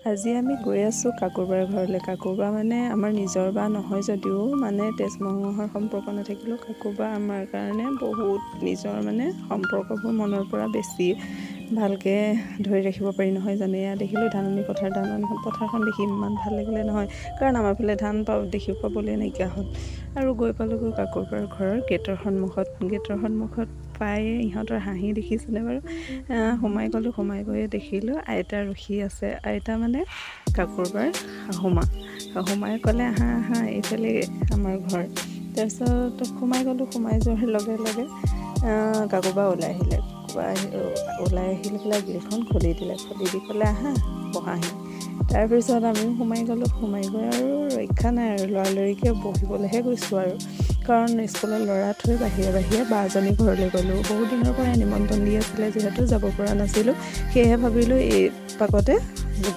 আজি আমি গৈ আছোঁ কাকুৰবাৰ ঘৰলৈ। কাকুৰবা মানে আমাৰ নিজৰ বা নহয় যদিও মানে তেজ মঙহৰ সম্পৰ্ক নাথাকিলেও কাকুৰবা আমাৰ কাৰণে বহুত নিজৰ, মানে সম্পৰ্কবোৰ মনৰ পৰা বেছি ভালকৈ ধৰি ৰাখিব পাৰি নহয় জানো। এয়া দেখিলোঁ ধাননি পথাৰখন দেখি ইমান ভাল লাগিলে নহয়, কাৰণ আমাৰ ফালে ধান পাবলৈ নাইকিয়া হ'ল। আৰু গৈ পালোঁগৈ কাকুৰবাৰ ঘৰৰ গেটৰ সন্মুখত পায়ে ইহঁতৰ হাঁহি দেখিছেনে বাৰু। সোমাই গ'লোঁ, সোমাই গৈয়ে দেখিলোঁ আইতা ৰখি আছে। আইতা মানে কাকুৰবাৰ শাহুমাই ক'লে আহা আহা এইফালে আমাৰ ঘৰ। তাৰপিছত সোমাই গ'লোঁ। সোমাই যোৱাৰ লগে লগে কাকুৰবা ওলাই আহিলে। ওলাই আহি পেলাই গিলখন খুলি দি ক'লে আহা বহাহি। তাৰপিছত আমিও সোমাই গ'লোঁ। সোমাই গৈ আৰু ৰক্ষা নাই আৰু লৰালৰিকৈ বহিবলৈহে গৈছোঁ আৰু, কাৰণ স্কুলৰ ল'ৰা থৈ বাহিৰে বাজনী ঘৰলৈ গ'লোঁ। বহুত দিনৰ পৰাই নিমন্ত্ৰণ দি আছিলে, যিহেতু যাব পৰা নাছিলোঁ, সেয়েহে ভাবিলোঁ এই পাকতে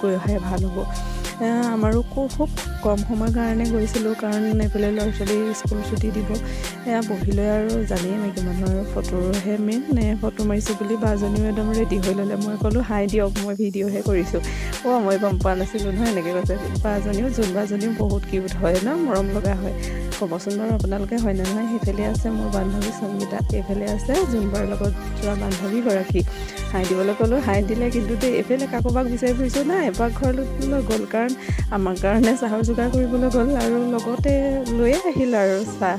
গৈ অহাই ভাল হ'ব। আমাৰো খুব কম সময়ৰ কাৰণে গৈছিলোঁ, কাৰণ এইফালে ল'ৰা ছোৱালী স্কুল ছুটি দিব। বহিলৈ আৰু জানেই মাইকী মানুহৰ ফটোহে মেইন, ফটো মাৰিছোঁ বুলি বাজনীও একদম ৰেডি হৈ ল'লে। মই ক'লোঁ হাই দিয়ক, মই ভিডিঅ'হে কৰিছোঁ। মই গম পোৱা নাছিলোঁ নহয়, এনেকৈ কৈছে। জোন বাজনীও বহুত কিউট হয় ন, মৰম লগা হয়। ক'বচোন বাৰু আপোনালোকে হয়নে নহয়। সেইফালে আছে মোৰ বান্ধৱী সংগীতা, এইফালে আছে জোনবাৰ লগত যোৱা বান্ধৱীগৰাকী। হাই দিবলৈ ক'লোঁ, হাই দিলে, কিন্তু এইফালে কাকোবাক বিচাৰি ফুৰিছোঁ নাই, এপাক ঘৰলৈ গ'ল, কাৰণ আমাৰ কাৰণে চাহৰ যোগাৰ কৰিবলৈ গ'ল আৰু লগতে লৈয়ে আহিল আৰু চাহ।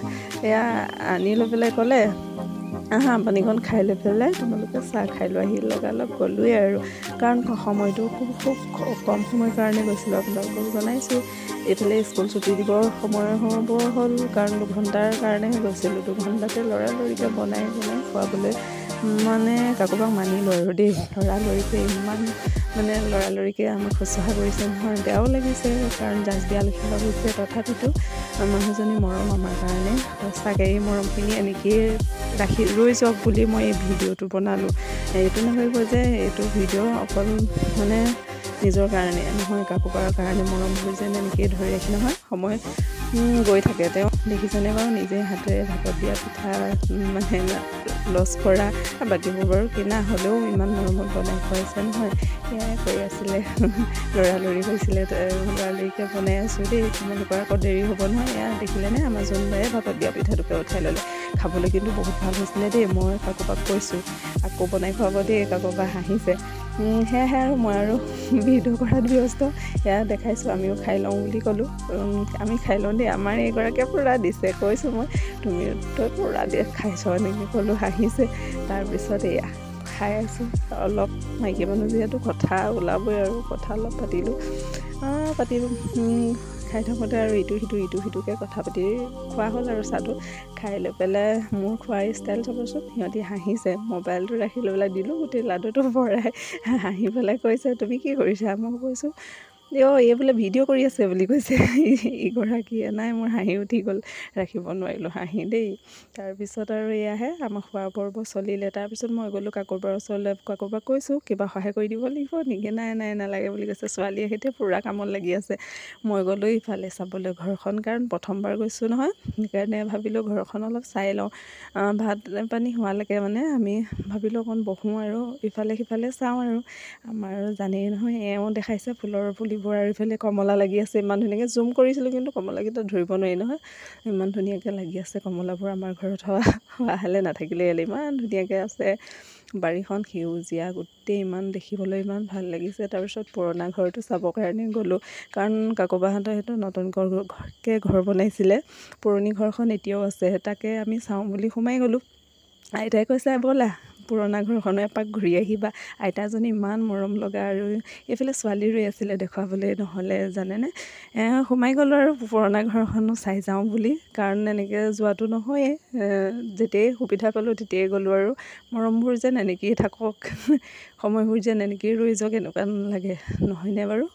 এয়া আনি লৈ পেলাই ক'লে আহা পানীকণ খাই লৈ পেলাই তোমালোকে চাহ খাই লৈ আহি লগালগ গ'লোৱেই আৰু, কাৰণ সময়টো খুব কম সময়ৰ কাৰণে গৈছিলোঁ। আপোনালোকক জনাইছোঁ এইফালে স্কুল ছুটি দিবৰ সময় হ'ব হ'ল, কাৰণ 2 ঘণ্টাৰ কাৰণেহে গৈছিলোঁ। 2 ঘণ্টাতে লৰালৰিকৈ বনাই খুৱাবলৈ মানে কাকোবাক মানিলোঁ আৰু দেই। লৰালৰিকৈ আমাক শুশ্ৰূষা কৰিছে নহয়, বেয়াও লাগিছে, কাৰণ জাজ দিয়া লিখিবা হৈছে। তথাপিতো মানুহজনী মৰম আমাৰ কাৰণে, সঁচাকৈ এই মৰমখিনি এনেকৈয়ে ৰৈ যাওক বুলি মই এই ভিডিঅ'টো বনালোঁ। এইটো নহয় যে এইটো ভিডিঅ' অকল মানে নিজৰ কাৰণে নহয়, কাকোবাৰ কাৰণে মৰমবোৰ যেন এনেকৈয়ে ধৰি ৰাখি নহয় সময় গৈ থাকে। তেওঁ দেখিছেনে বাৰু, নিজে হাতেৰে ভাপত দিয়া পিঠা মানে লচ কৰা, বাকীবোৰ বাৰু কিনা হ'লেও ইমান মৰমত বনাই খুৱাইছে নহয়। সেয়াই কৰি আছিলে, লৰালৰি হৈছিলে, লৰালৰিকৈ বনাই আছোঁ দেই। তোমালোকৰ আকৌ দেৰি হ'ব নহয়। এয়া দেখিলেনে আমাৰ জোনবায়ে ভাপত দিয়া পিঠাটোকে উঠাই ল'লে। খাবলৈ কিন্তু বহুত ভাল হৈছিলে দেই। মই কাকোবাক কৈছোঁ আকৌ বনাই খুৱাব দেই, কাকোবা হাঁহিছে। সেয়াহে আৰু মই আৰু ভিডিঅ' কৰাত ব্যস্ত। এয়া দেখাইছোঁ, আমিও খাই লওঁ বুলি ক'লোঁ। আমি খাই লওঁ দেই। আমাৰ এইগৰাকীয়ে পূৰা দিছে, কৈছোঁ মই তই পূৰা খাইছ এনেকৈ ক'লোঁ, হাঁহিছে। তাৰপিছত এয়া খাই আছোঁ। অলপ মাইকী মানুহ যিহেতু কথা ওলাবই আৰু, কথা অলপ পাতিলোঁ। খাই থাকোঁতে আৰু ইটো সিটোকৈ কথা পাতি খোৱা হ'ল আৰু চাহটো। খাই লৈ পেলাই মোৰ খোৱাৰ ষ্টাইল চাবচোন, সিহঁতি হাঁহিছে। মোবাইলটো ৰাখি লৈ পেলাই দিলোঁ, গোটেই লাডুটো ভৰাই হাঁহি পেলাই কৈছে তুমি কি কৰিছা? মই কৈছোঁ এই বোলে ভিডিঅ' কৰি আছে বুলি কৈছে ইগৰাকীয়ে। নাই, মোৰ হাঁহি উঠি গ'ল, ৰাখিব নোৱাৰিলোঁ হাঁহি দেই। তাৰপিছত আৰু এয়াহে আমাৰ খোৱা পৰ্ব চলিলে। তাৰপিছত মই গ'লোঁ কাকোবাৰ ওচৰলৈ। কাকোবাক কৈছোঁ কিবা সহায় কৰি দিব লাগিব নেকি? নাই নালাগে বুলি কৈছে। ছোৱালীয়ে সৈতে পূৰা কামত লাগি আছে। মই গ'লোঁ ইফালে চাবলৈ ঘৰখন, কাৰণ প্ৰথমবাৰ গৈছোঁ নহয়, সেইকাৰণে ভাবিলোঁ ঘৰখন অলপ চাই লওঁ। ভাত পানী হোৱালৈকে মানে আমি ভাবিলোঁ অকণ বহোঁ আৰু ইফালে সিফালে চাওঁ আৰু। আমাৰ জানেই নহয়, এওঁ দেখাইছে ফুলৰ পুলিবোৰ, আৰু ইফালে কমলা লাগি আছে। ইমান ধুনীয়াকৈ জুম কৰিছিলোঁ, কিন্তু কমলাকেইটা ধৰিব নোৱাৰি নহয়, ইমান ধুনীয়াকৈ লাগি আছে কমলাবোৰ। আমাৰ ঘৰত হোৱা হ'লে নাথাকিলেই, ইমান ধুনীয়াকৈ আছে। বাৰীখন সেউজীয়া গোটেই, ইমান দেখিবলৈ ইমান ভাল লাগিছে। তাৰপিছত পুৰণা ঘৰটো চাবৰ কাৰণে গ'লোঁ, কাৰণ কাকোবাহঁতৰ সেইটো নতুনকৈ ঘৰ বনাইছিলে। পুৰণি ঘৰখন এতিয়াও আছে, তাকে আমি চাওঁ বুলি সোমাই গ'লোঁ। আইতাই কৈছে ব'লা পুৰণা ঘৰখনো এপাক ঘূৰি আহিবা। আইতাজনী ইমান মৰম লগা, আৰু এইফালে ছোৱালী ৰৈ আছিলে দেখুৱাবলৈ, নহ'লে জানেনে। সোমাই গ'লোঁ আৰু পুৰণা ঘৰখনো চাই যাওঁ বুলি, কাৰণ এনেকৈ যোৱাটো নহয়েই। যেতিয়াই সুবিধা পালোঁ তেতিয়াই গ'লোঁ আৰু। মৰমবোৰ যেন এনেকৈয়ে থাকক, সময়বোৰ যেন এনেকৈয়ে ৰৈ যাওক, এনেকুৱা নালাগে নহয়নে বাৰু।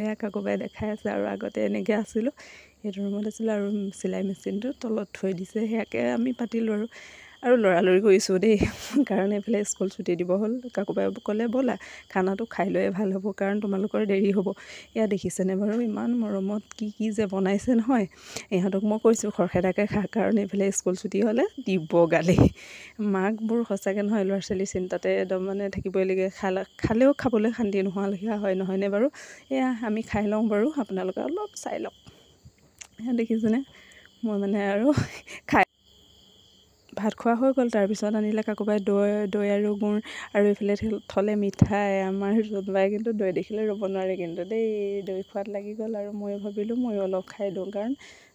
এয়া কাকোবাই দেখাই আছে, আৰু আগতে এনেকৈ আছিলোঁ, সেইটো ৰুমত আছিলোঁ, আৰু চিলাই মেচিনটো তলত থৈ দিছে। সেয়াকৈ আমি পাতিলোঁ আৰু। আৰু লৰালৰি কৰিছোঁ দেই কাৰণ এইফালে স্কুল ছুটি দিব হ'ল। কাকুবাই ক'লে ব'লা খানাটো খাই লৈয়ে ভাল হ'ব কাৰণ তোমালোকৰ দেৰি হ'ব। এয়া দেখিছেনে বাৰু ইমান মৰমত কি যে বনাইছে নহয়। ইহঁতক মই কৈছোঁ খৰখেদাকৈ খা কাৰণ এইফালে স্কুল ছুটি হ'লে দিব গালি। মাকবোৰ সঁচাকৈ নহয় ল'ৰা ছোৱালী চিন্তাতে একদম মানে থাকিবই লাগে। খালেও খাবলৈ শান্তি নোহোৱালৈখীয়া হয় নহয়নে বাৰু। এয়া আমি খাই লওঁ বাৰু, আপোনালোকে অলপ চাই লওক। এয়া দেখিছেনে মই মানে আৰু খাই ভাত খোৱা হৈ গ'ল। তাৰপিছত আনিলে কাকুবাই দৈ আৰু গুৰ আৰু এইফালে থলে মিঠাই। আমাৰ জোনবাই কিন্তু দৈ দেখিলে ৰ'ব নোৱাৰে কিন্তু দেই, দৈ খোৱাত লাগি গ'ল। আৰু ময়ো ভাবিলোঁ ময়ো অলপ খাই দিওঁ কাৰণ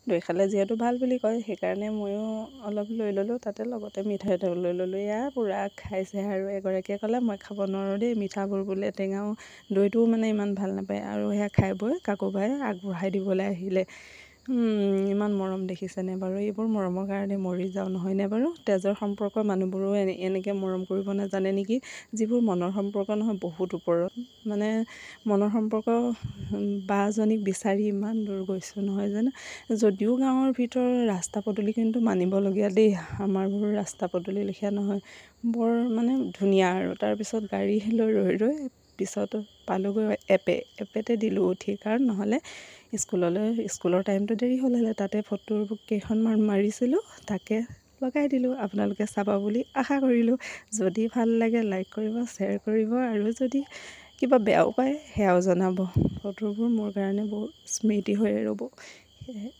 দৈ খালে যিহেতু ভাল বুলি কয়, সেইকাৰণে ময়ো অলপ লৈ ল'লোঁ। তাতে লগতে মিঠাই লৈ ল'লোঁ। এয়া পূৰা খাইছে। আৰু এগৰাকীয়ে ক'লে মই খাব নোৱাৰোঁ দেই মিঠাবোৰ বোলে টেঙাও, দৈটোও মানে ইমান ভাল নাপায়। আৰু সেয়া খাই বৈ কাকুবাই আগবঢ়াই দিবলৈ আহিলে। ইমান মৰম দেখিছেনে বাৰু। এইবোৰ মৰমৰ কাৰণে মৰি যাওঁ নহয়নে বাৰু। তেজৰ সম্পৰ্কৰ মানুহবোৰো এনেকৈ মৰম কৰিব নাজানে নেকি। যিবোৰ মনৰ সম্পৰ্ক নহয় বহুত ওপৰত, মানে মনৰ সম্পৰ্ক বাজনীক বিচাৰি ইমান দূৰ গৈছোঁ নহয় জানো। যদিও গাঁৱৰ ভিতৰৰ ৰাস্তা পদূলি কিন্তু মানিবলগীয়া দেই, আমাৰবোৰ ৰাস্তা পদূলি লেখীয়া নহয়, বৰ মানে ধুনীয়া। আৰু তাৰপিছত গাড়ী লৈ ৰৈ পিছত পালোঁগৈ এপেতে দিলোঁ উঠি, কাৰণ নহ'লে স্কুলৰ টাইমটো দেৰি হ'লে তাতে ফটো কেইখনমান মাৰিছিলোঁ, তাকে লগাই দিলোঁ। আপোনালোকে চাব বুলি আশা কৰিলোঁ। যদি ভাল লাগে লাইক কৰিব, শ্বেয়াৰ কৰিব, আৰু যদি কিবা বেয়াও পায় সেয়াও জনাব। ফটোবোৰ মোৰ কাৰণে বহুত স্মৃতি হৈ ৰ'ব। সেয়েহে